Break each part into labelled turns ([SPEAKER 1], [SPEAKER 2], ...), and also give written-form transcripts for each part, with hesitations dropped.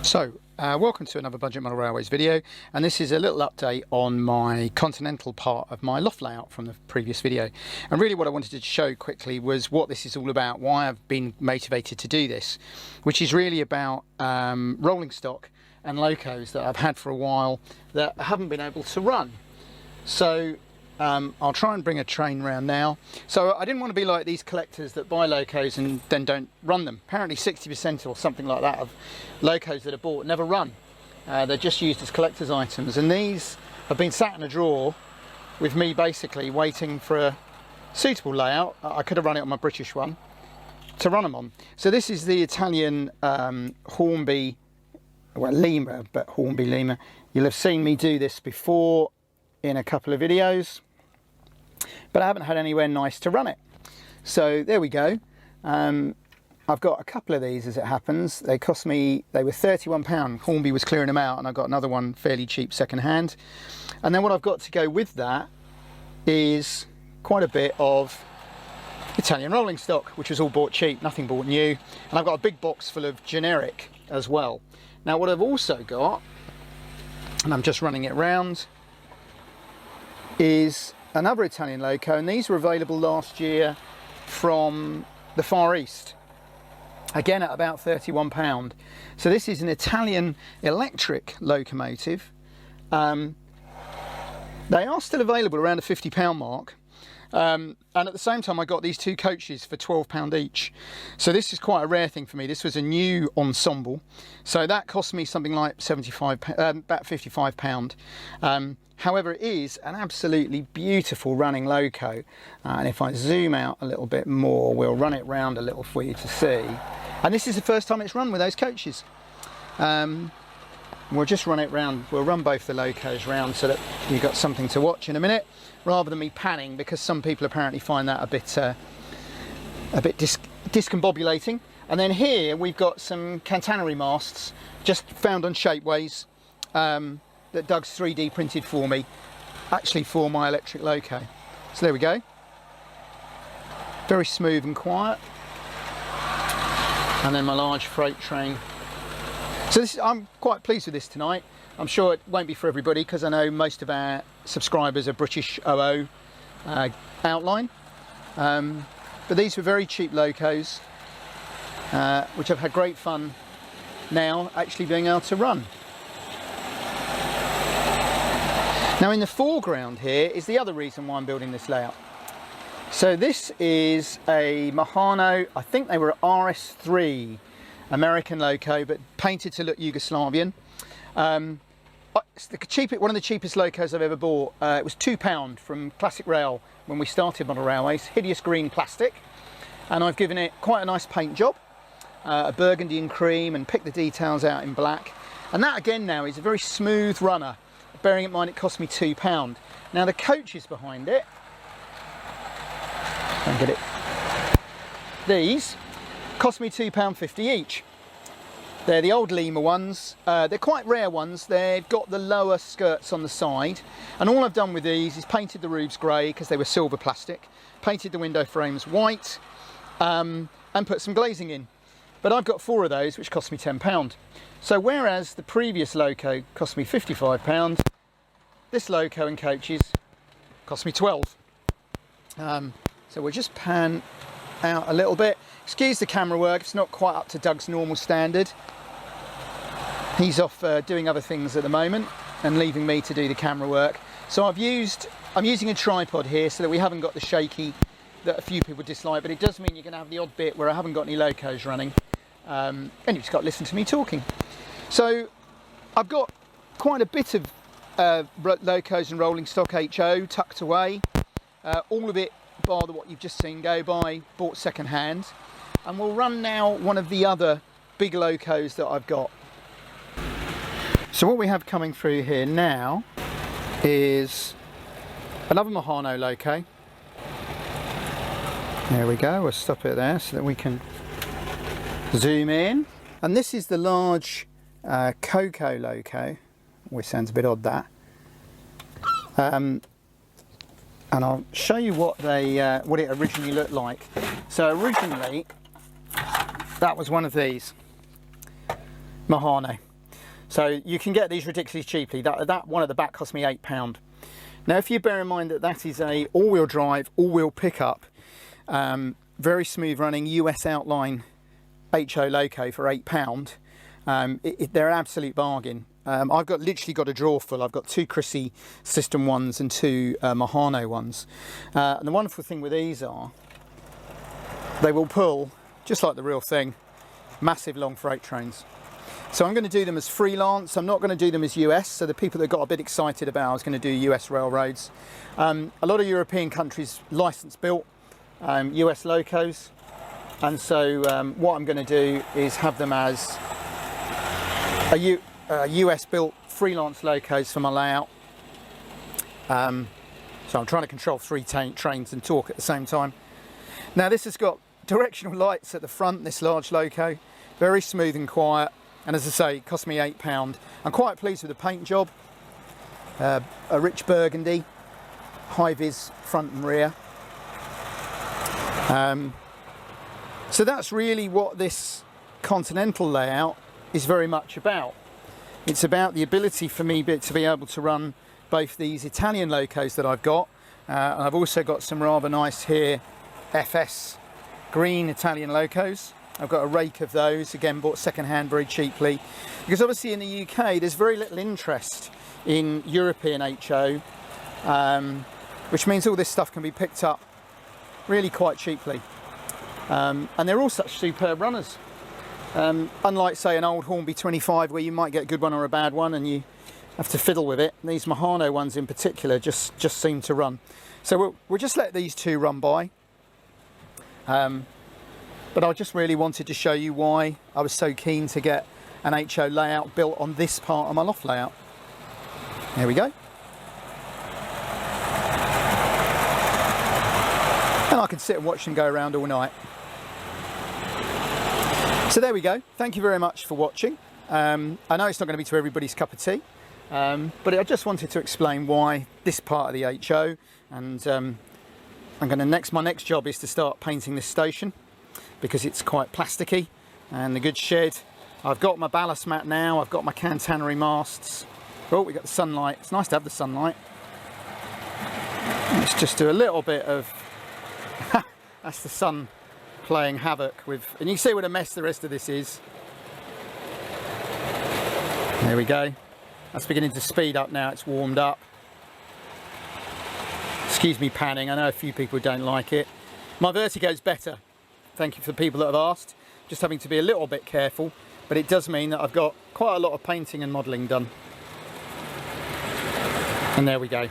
[SPEAKER 1] So, welcome to another Budget Model Railways video, and this is a little update on my Continental part of my loft layout from the previous video. And really what I wanted to show quickly was what this is all about, why I've been motivated to do this, which is really about rolling stock and locos that I've had for a while that I haven't been able to run. So I'll try and bring a train round now. So I didn't want to be like these collectors that buy locos and then don't run them. Apparently 60% or something like that of locos that are bought never run. They're just used as collector's items, and these have been sat in a drawer with me basically waiting for a suitable layout. I could have run it on my British one to run them on. So this is the Italian Hornby, well, Lima, but Hornby Lima. You'll have seen me do this before in a couple of videos, but I haven't had anywhere nice to run it. So there we go. I've got a couple of these as it happens. They cost me, they were £31. Hornby was clearing them out, and I got another one fairly cheap second hand. And then what I've got to go with that is quite a bit of Italian rolling stock, which was all bought cheap, nothing bought new. And I've got a big box full of generic as well. Now what I've also got, and I'm just running it round, is another Italian loco, and these were available last year from the Far East, again at about £31. So this is an Italian electric locomotive. They are still available around the £50 mark, and at the same time I got these two coaches for £12 each. So this is quite a rare thing for me. This was a new ensemble, so that cost me something like about £55. However, it is an absolutely beautiful running loco, and if I zoom out a little bit more, we'll run it round a little for you to see. And this is the first time it's run with those coaches. We'll just run it round. We'll run both the locos round so that you've got something to watch in a minute, rather than me panning, because some people apparently find that a bit discombobulating. And then here we've got some Catenary Masts, just found on Shapeways, that Doug's 3D printed for me, actually for my electric loco. So there we go. Very smooth and quiet. And then my large freight train. So this, I'm quite pleased with this tonight. I'm sure it won't be for everybody, because I know most of our subscribers are British OO outline. But these were very cheap locos, which I've had great fun now actually being able to run. Now in the foreground here is the other reason why I'm building this layout. So this is a Mahano, I think they were RS3 American loco, but painted to look Yugoslavian. It's one of the cheapest locos I've ever bought. It was £2 from Classic Rail when we started Model Railways. Hideous green plastic, and I've given it quite a nice paint job, a burgundy and cream, and picked the details out in black. And that again now is a very smooth runner, bearing in mind it cost me £2. Now the coaches behind it, don't get it, these cost me £2.50 each. They're the old Lima ones. They're quite rare ones. They've got the lower skirts on the side, and all I've done with these is painted the roofs grey because they were silver plastic, painted the window frames white, and put some glazing in. But I've got 4 of those, which cost me £10. So whereas the previous loco cost me £55, this loco and coaches cost me £12. So we'll just pan out a little bit. Excuse the camera work, it's not quite up to Doug's normal standard. He's off doing other things at the moment and leaving me to do the camera work. So I'm using a tripod here so that we haven't got the shaky that a few people dislike, but it does mean you're going to have the odd bit where I haven't got any locos running, and you've just got to listen to me talking. So I've got quite a bit of locos and rolling stock HO tucked away, all of it bar what you've just seen go by, bought second hand. And we'll run now one of the other big locos that I've got. So what we have coming through here now is another Mahano loco. There we go, we'll stop it there so that we can zoom in. And this is the large Coco loco, which sounds a bit odd, that. And I'll show you what it originally looked like. So originally that was one of these Mahano. So you can get these ridiculously cheaply. That one at the back cost me £8. Now if you bear in mind that that is a all-wheel drive, all-wheel pickup, very smooth running US outline HO Loco for £8, they're an absolute bargain. I've literally got a drawer full. I've got 2 Chrissy system ones and 2 Mahano ones. And the wonderful thing with these are they will pull, just like the real thing, massive long freight trains. So I'm going to do them as freelance. I'm not going to do them as US. So the people that got a bit excited about I was going to do US railroads. A lot of European countries license built US Locos. And so what I'm going to do is have them as a US built freelance Locos for my layout. So I'm trying to control 3 trains and talk at the same time. Now this has got directional lights at the front, this large Loco, very smooth and quiet, and as I say, it cost me £8. I'm quite pleased with the paint job. A rich burgundy, high-vis front and rear. So that's really what this Continental layout is very much about. It's about the ability for me to be able to run both these Italian Locos that I've got, and I've also got some rather nice here FS green Italian Locos. I've got a rake of those, again bought second-hand very cheaply, because obviously in the UK there's very little interest in European HO, which means all this stuff can be picked up really quite cheaply, and they're all such superb runners. Unlike say an old Hornby 25 where you might get a good one or a bad one and you have to fiddle with it, these Mahano ones in particular just seem to run. So we'll just let these 2 run by. But I just really wanted to show you why I was so keen to get an HO layout built on this part of my loft layout. There we go. And I can sit and watch them go around all night. So there we go. Thank you very much for watching. I know it's not going to be to everybody's cup of tea, but I just wanted to explain why this part of the HO, and my next job is to start painting this station because it's quite plasticky, and the good shed. I've got my ballast mat now, I've got my Catenary Masts. Oh, we got the sunlight. It's nice to have the sunlight. Let's just do a little bit of that's the sun playing havoc with, and you can see what a mess the rest of this is. There we go. That's beginning to speed up now, it's warmed up. Excuse me panning, I know a few people don't like it. My vertigo's better. Thank you for the people that have asked. Just having to be a little bit careful, but it does mean that I've got quite a lot of painting and modelling done. And there we go.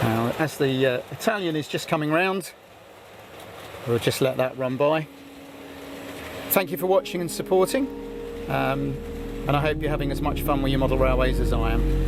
[SPEAKER 1] Now, as the Italian is just coming round, we'll just let that run by. Thank you for watching and supporting, and I hope you're having as much fun with your model railways as I am.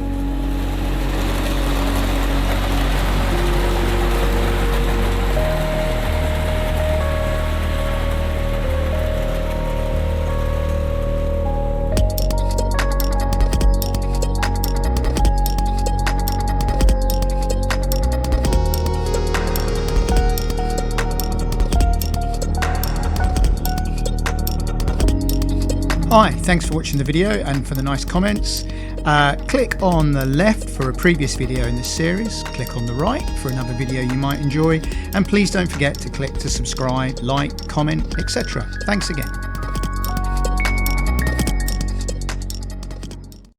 [SPEAKER 2] Hi, thanks for watching the video and for the nice comments. Click on the left for a previous video in this series, click on the right for another video you might enjoy, and please don't forget to click to subscribe, like, comment, etc. Thanks again.